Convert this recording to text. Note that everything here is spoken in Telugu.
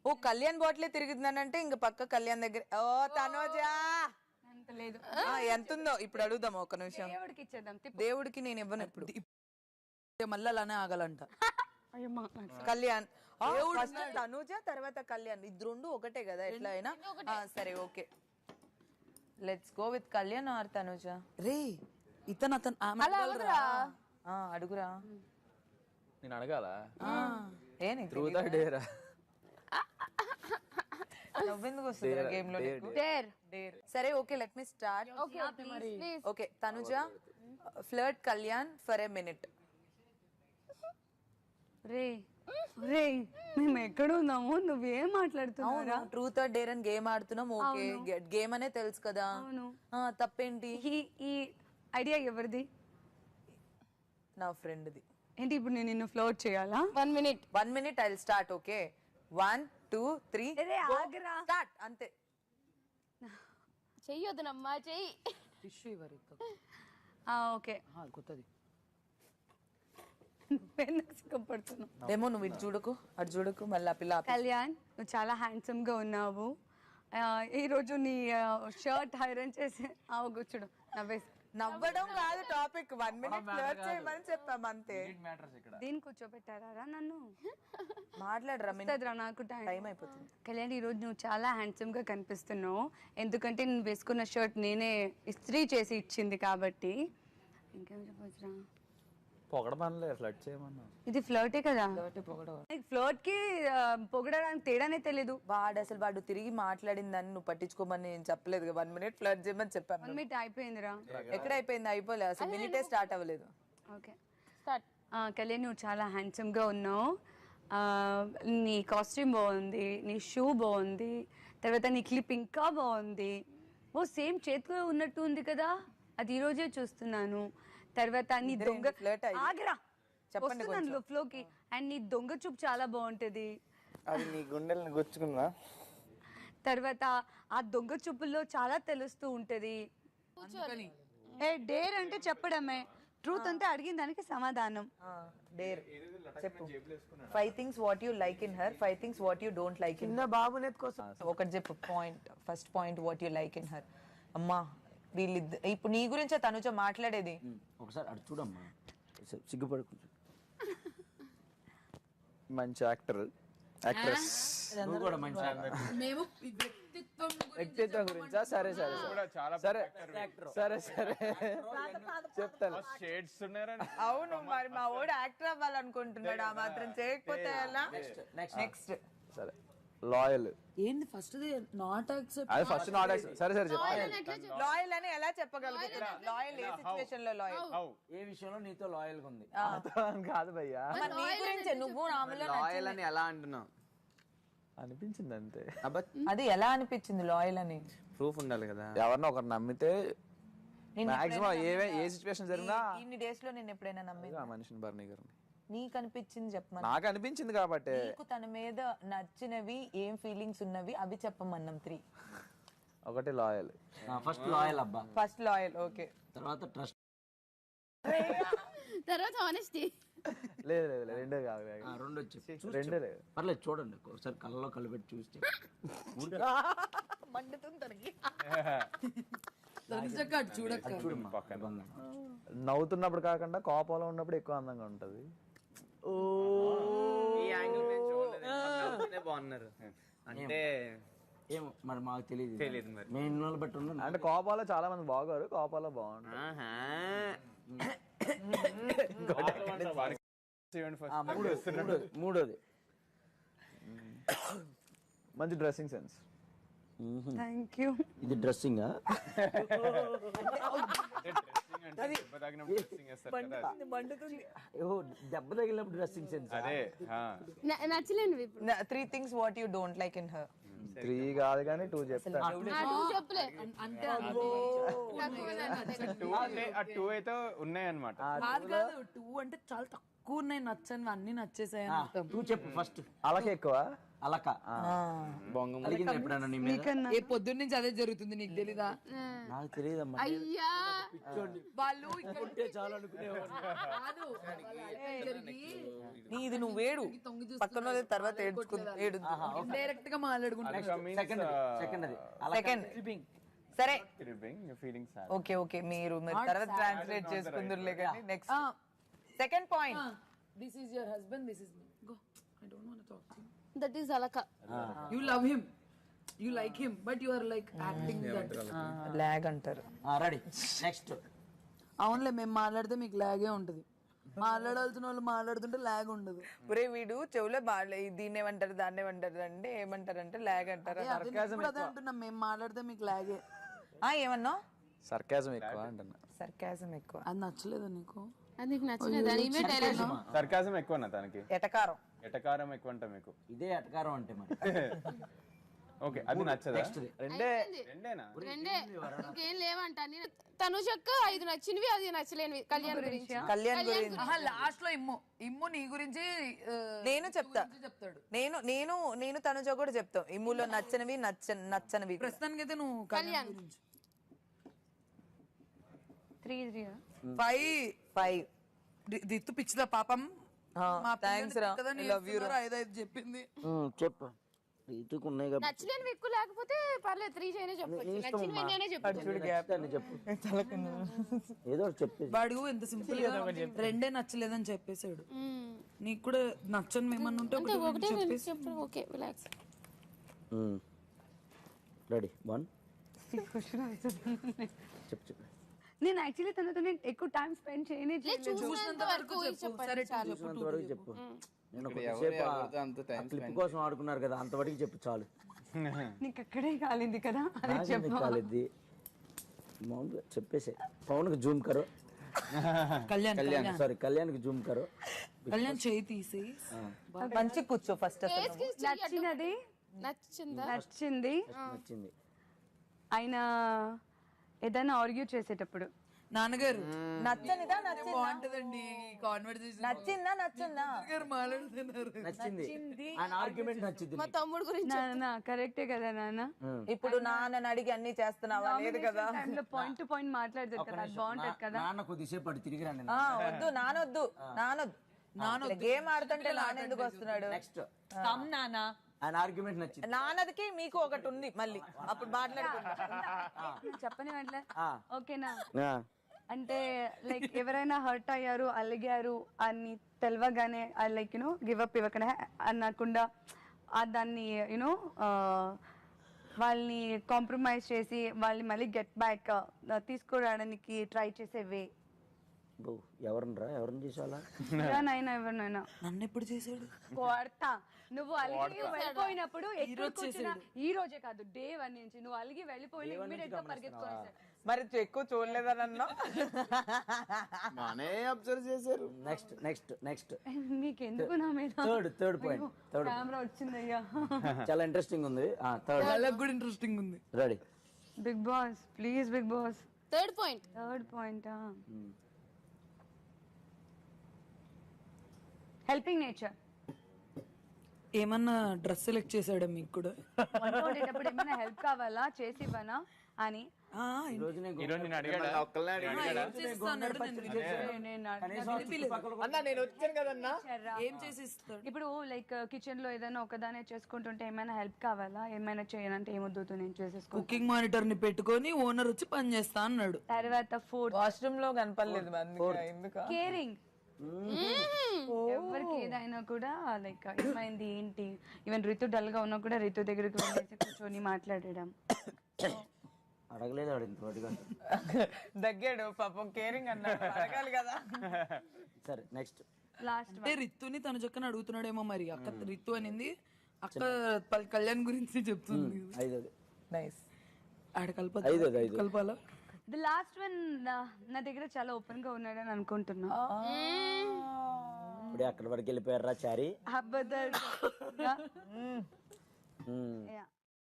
ఓ కళ్యాణ్ బాటిలే తిరుగుతుందనంటే ఇంక పక్క కళ్యాణ్ దగ్గర ఓ తనోజా అంత లేదు. ఎంత ఉందో ఇప్పుడు అడుగుదాం ఒక నిమిషం. దేవుడికి ఇచ్చేద్దాం. దేవుడికి నేను ఇవ్వను ఇప్పుడు. మళ్ళీ అలానే ఆగాలంట. అయ్యమ్మా. కళ్యాణ్ ఫస్ట్ తనుజ తర్వాత కళ్యాణ్ ఇద్దరు రెండు ఒకటే కదా ఎట్లా అయినా. సరే okay let's go with Kalyan or Tanuja. రే ఇతను అడుగురా. నేను అడగాల నవ్వెందుకు వస్తుంది గేమ్ లో? సరే okay let me start. Okay Tanuja flirt Kalyan for a minute. రే రే మేము ఎక్కడ ఉన్నాము, నువ్వేం మాట్లాడుతున్నావురా? ట్రూత్ ఆర్ డేర్ అని గేమ్ ఆడుతున్నాం. ఓకే గేమ్ అనే తెలుసు కదా, తప్పేంటి? ఈ ఐడియా ఎవరిది? నా ఫ్రెండ్ది. ఏంటి ఇప్పుడు నేను నిన్ను ఫ్లోట్ చేయాలా? 1 minute I will start. Okay 1 2 3 start. అంతే. చెయ్యొద్దునమ్మా చెయ్యి. టిష్యూ ఇవ్వరు ఓకే కొత్తది. ఎందుకు సిగ్గుపడుతున్నావు? ఏమో నువ్వు ఇటు చూడకు అటు చూడకు మళ్ళీ ఆ పిల్ల. కళ్యాణ్ నువ్వు చాలా హ్యాండ్సమ్ గా ఉన్నావు. ఈ రోజు నీ షర్ట్ ఐరన్ చేసి కూర్చోడు నవ్వేసి. నవ్వడం కాదు టాపిక్. 1 minute ఫ్లర్ట్ చేయమని చెప్పాము అంతే. దీన్ని కూర్చోబెట్టారా నన్ను? మాట్లాడరా నాకు టైం అయిపోతుంది. కళ్యాణ్ ఈ రోజు నువ్వు చాలా హ్యాండ్సమ్ గా కనిపిస్తున్నావు. ఎందుకంటే నేను వేసుకున్న షర్ట్ నేనే ఇస్త్రీ చేసి ఇచ్చింది కాబట్టి. ఇంకేం చెప్పొచ్చురా? పొగడమనలే ఫ్లడ్ చేయమన్నా. ఇది ఫ్లర్టే కదా. ఫ్లర్ట్ కి పొగడడానికి తేడానే తెలీదు. వాడు తిరిగి మాట్లాడిందని నువ్వు పట్టించుకోమని నేను చెప్పలేదు. 1 minute ఫ్లర్ట్ చేయమని చెప్పాను. 1 minute అయిపోయిందిరా. ఎక్కడ అయిపోయింది? అయిపోలేదు అసలు. మినిటే స్టార్ట్ అవ్వలేదు. Okay start. కళ్యాణ్ నువ్వు చాలా హ్యాండ్సమ్ గా ఉన్నావు. నీ కాస్ట్యూమ్ బాగుంది, నీ షూ బాగుంది, తర్వాత నీ క్లిప్ ఇంకా బాగుంది. ఓ సేమ్ చేతిలో ఉన్నట్టు ఉంది కదా, అది ఈ రోజే చూస్తున్నాను. తర్వాత నీ దొంగ ఆగరా చెప్పండి ఫ్లోకి. అండ్ నీ దొంగ చూపు చాలా బాగుంటది. అది నీ గుండెల్ని గుచ్చుకుందా? తర్వాత ఆ దొంగ చూపుల్లో చాలా తెలుస్తూ ఉంటది. డేర్ అంటే చెప్పడమే, ట్రూత్ అంటే అడిగిన దానికి సమాధానం. డేర్ చెప్పు. 5 things what you like in her, 5 things what you don't like in her. బాబునే కోసం ఒకటి చెప్పు. First point what you like in her. అమ్మా వీళ్ళిద్దరు ఇప్పుడు నీ గురించే తనుజ మాట్లాడేది. ఒకసారి అటు చూడమ్మా, సిగ్గుపడుకుంటు. మంచి యాక్ట్రెస్. నువ్వు కూడా మంచి వ్యక్తిత్వం గురించా? సరే సరే సరే సరే సరే చెప్తాను. అవును మరి మా ఓడు యాక్టర్ అవ్వాలనుకుంటున్నాడు. ఆ మాత్రం చేయకపోతే ఎలా? నెక్స్ట్ సరే లాయల్. ఏంది ఫస్ట్ నాట్ యాక్సెప్ట్? అది ఫస్ట్ నాట్ యాక్సెప్ట్. సరే సరే చెప్పు. లాయల్ అని ఎలా చెప్పగలుగుతున్నా? లాయల్ ఏ సిచువేషన్ లో లాయల్? ఏ విషయంలో నీతో లాయల్ గా ఉంది? కాదు భయ్యా, నీ గురించే. నువ్వు రాములో లాయల్ అని ఎలా అంటున్నావు? అనిపించింది అంతే. అది ఎలా అనిపించింది లాయల్ అని? ప్రూఫ్ ఉండాలి కదా. ఎవరినో ఒకరు నమ్మితే మాక్సిమం ఏ సిచువేషన్ జరిగినా. ఇన్ని డేస్ లో నేను ఎప్పుడైనా నమ్మింది ఆ మనిషిని బర్నీ గారిని. నీకు అనిపించింది చెప్పమని. నాకు అనిపించింది కాబట్టి. నీకు తన మీద నచ్చినవి ఏం ఫీలింగ్స్ ఉన్నవి అవి చెప్పమన్నాం. 3. ఒకటి లాయల్. ఫస్ట్ లాయల్ అబ్బా. First loyal okay. తర్వాత ట్రస్ట్. తర్వాత ఆనెస్టీ. లేదు లేదు రెండే కాదు. రెండు వచ్చి రెండే లేదు. పర్లేదు చూడండి ఒకసారి కళ్ళలో కళ్ళు పెట్టి చూస్తే నవ్వుతున్నప్పుడు కాకుండా కోపంలో ఉన్నప్పుడు ఎక్కువ అందంగా ఉంటది. బాగున్నారు అంటే ఏమో మరి మాకు తెలియదు మరి. మేము బట్టి ఉన్నాం అంటే కోపాలో చాలా మంది బాగోరు, కోపాలో బాగుంటారు. మూడోది మంచి డ్రెస్సింగ్ సెన్స్. Thank you. ఇది డ్రెస్సింగ్ దెబ్బ తగిలినప్పుడు డ్రెస్సింగ్ సెన్స్. నచ్చలేదు. 3 things what you don't like in her. 3 కాదు కానీ 2 చెప్తాను. 2 అయితే ఉన్నాయన్నమాట. 2 అంటే చాలా తక్కువ ఉన్నాయి, నచ్చని అన్ని నచ్చేసాయి. 2 చెప్పు ఫస్ట్. అలాగే ఎక్కువ అలక అలిగింది ఎప్పుడన్నా నీ మీద? ఏ పొద్దున్న నుంచి అదే జరుగుతుంది నీకు తెలీదా? నాకు తెలియదమ్మా. అయ్యా వాళ్ళు ఇది నువ్వు వేడు పక్కన వాళ్ళ తర్వాత ఏడు డైరెక్ట్ గా మాట్లాడుకుంటా. సెకండ్ అది సెకండ్ సరే ఫీలింగ్ సార్. ఓకే ఓకే మీరు తర్వాత ట్రాన్స్లేట్ చేసుకుందరులే కానీ next second point. This is your husband, this is me. Go. I don't want to talk to you. That is Alaka. You love him, you like him, but you are like acting that lag అంటారు. Ready next. అవునులే మేము మాట్లాడితే మీకు లాగే ఉంటది, మాట్లాడాల్సిన వాళ్ళు మాట్లాడుతుంటే లాగ్ ఉండదు. ఒరే వీడు చెవులో బాగా దీన్ని ఏమంటారు దాన్ని ఏమంటారు అంటే ఏమంటారంటే లాగ్ అంటారు. అదే అంటున్నాం, మేము మాట్లాడితే మీకు లాగే. ఏమన్నా సర్కాజం ఎక్కువ అంటున్నా. సర్కాజం ఎక్కువ. అది నచ్చలేదా నీకు? అది నీకు నచ్చలేదా? నీవే డైలాగ్. సర్కాజం ఎక్కువనా తనకి? ఎటకారం. ఎటకారం ఎక్కువ అంట మీకు. ఇదే అటకారం అంటే మరి. ఓకే అది నచ్చదా? రెండేనా? రెండే, ఇంకేం లేవంట. తనుజక్క 5 నచ్చినవి, అది నచ్చలేనివి. కళ్యాణ్ గురించి. కళ్యాణ్ గురించి లాస్ట్ లో ఇమ్ము నీ గురించి నేను చెప్తా. చెప్తాడు. నేను తనుజ కూడా చెప్తాం. ఇమ్ములో నచ్చనివి నచ్చనివి. ప్రస్తుతానికి అయితే నువ్వు కళ్యాణ్ గురించి 3 5 దిత్తు పిచ్చిదా పాపం. థ్యాంక్స్ రా, లవ్ యూ రా. 5 చెప్పింది. చెప్పు. రీతుకు ఉన్నాయి కాబట్టి నచ్చలేనివి ఎక్కువ లేకపోతే పర్లేదు 3 చేయనే చెప్పొచ్చు. నచ్చినవి ఎన్నైనా చెప్పు. ఏదో ఒకటి చెప్పేసి. వాడు ఎంత సింపుల్ గా రెండే నచ్చలేదని చెప్పేశాడు. నీకు కూడా నచ్చని ఏమన్నా ఉంటే ఒకటే చెప్పు. Okay relax. రెడీ 1 చెప్పు. నేను యాక్చువల్లీ తనతో నేను ఎక్కువ టైం స్పెండ్ చేయలేదు. చూసినంత వరకు చెప్పండి. చూసినంత వరకు చెప్పు. నేను కొద్దిసేపు క్లిప్ కోసం ఆడుకున్నారు కదా, అంతవరకు చెప్పు చాలు. నీకు అక్కడే కాలింది కదా, అదే చెప్పు. కాలేదు మామూలుగా చెప్పేసే. పవన్ కి జూమ్ కరో. కళ్యాణ్ సారీ కళ్యాణ్ కి జూమ్ కరో. కళ్యాణ్ చేయి తీసి మంచి కూర్చో ఫస్ట్. నచ్చినది నచ్చిందా? నచ్చింది. ఆయన ఏదైనా ఆర్గ్యూ చేసేటప్పుడు నాన్నగారు నచ్చనిదా బాగుంటదండి కాన్వర్సేషన్. నచ్చిందా నచ్చిందా మాట్లాడుతున్నారు. నచ్చింది ఆయన ఆర్గ్యుమెంట్ నచ్చింది. మా తమ్ముడు గురించి. నాన్న కరెక్టే కదా నాన్న. ఇప్పుడు నాన్నని అడిగి అన్ని చేస్తున్నావా? లేదు కదా. పాయింట్ టు పాయింట్ మాట్లాడతారు కదా, అది బాగుంటది కదా. నాన్న కొద్దిసేపు అటు తిరిగి రండి. వద్దు నానొద్దు గేమ్ ఆడుతుంటే నాన్న ఎందుకు వస్తున్నాడు? నెక్స్ట్ నాన్న ఆయన ఆర్గ్యుమెంట్ నచ్చింది. నాన్నదికి మీకు ఒకటి ఉంది మళ్ళీ, అప్పుడు మాట్లాడుకుంటా. చెప్పని వెంటనే ఓకేనా అంటే లైక్ ఎవరైనా హర్ట్ అయ్యారు, అలిగారు అని తెలియగానే లైక్ యూనో గివ్ అప్ ఇవ్వకుండా అనకుండా దాన్ని యూనో వాళ్ళని కాంప్రమైజ్ చేసి వాళ్ళని మళ్ళీ గెట్ బ్యాక్ తీసుకురావడానికి ట్రై చేసే వే. ఎవరిని చేసాలా? ఎవరినైనా. నన్ను ఎప్పుడు చేశాడు? కొడతా. నువ్వు అలిగి వెళ్ళిపోయినప్పుడు ఈ రోజే కాదు డే 1 నుంచి నువ్వు అలిగి వెళ్ళిపోయిన ఇమ్మీడియట్ గా పరిగెత్తుకొని. మరి ఎక్కువ చూడలేదన్నా బానే అబ్జర్వ్ చేశారు. నెక్స్ట్ నీకెందుకు నా మీద? Third point. కెమెరా వచ్చిందయ్యా. చాలా ఇంట్రెస్టింగ్ ఉంది. థర్డ్ వాళ్ళకి కూడా ఇంట్రెస్టింగ్ ఉంది. Ready Bigg Boss please Bigg Boss. Third point. Helping nature. ఏమన్నా డ్రెస్ సెలెక్ట్ చేశాడా మీకు కూడా? వంట వండేటప్పుడు ఏమైనా హెల్ప్ కావాలా చేసి ఇవ్వనా అని. ఈరోజు నేను అడిగాడా? నేను వచ్చాను కదన్నా. ఏం చేసి ఇస్తాడు? ఇప్పుడు లైక్ కిచెన్ లో ఏదైనా ఒకదానే చేసుకుంటుంటే ఏమైనా హెల్ప్ కావాలా, ఏమైనా చేయాలంటే ఏమొద్దు నేను చేసేసుకో. కుకింగ్ మానిటర్ ని పెట్టుకొని ఓనర్ వచ్చి పని చేస్తా అన్నాడు. తర్వాత ఫుడ్ వాష్రూమ్ లో కనపడలేదు. కేరింగ్. ఎవరికి ఏదైనా కూడా లైక్ ఏమైంది ఏంటి, ఈవెన్ రితు డల్ గా ఉన్నా కూడా రితు దగ్గరికి వెళ్ళేసి కూర్చొని మాట్లాడడం. అడగలేదు వాడు ఇంతవరకు. దగ్గాడు పాపం, కేరింగ్ అన్నాడు, అడగాలి కదా. సరే నెక్స్ట్ లాస్ట్ అంటే రిత్తుని తన చక్కని అడుగుతున్నాడేమో మరి. అక్క రిత్తు అనింది, అక్క కళ్యాణ్ గురించి చెప్తుంది. నైస్. ఆడ కలపాలా? ది లాస్ట్ వన్ నా దగ్గర చాలా ఓపెన్ గా ఉన్నాడని అనుకుంటున్నా. ఇప్పుడే అక్కడి వరకు వెళ్ళిపోయారా చారి? అబద్ధం.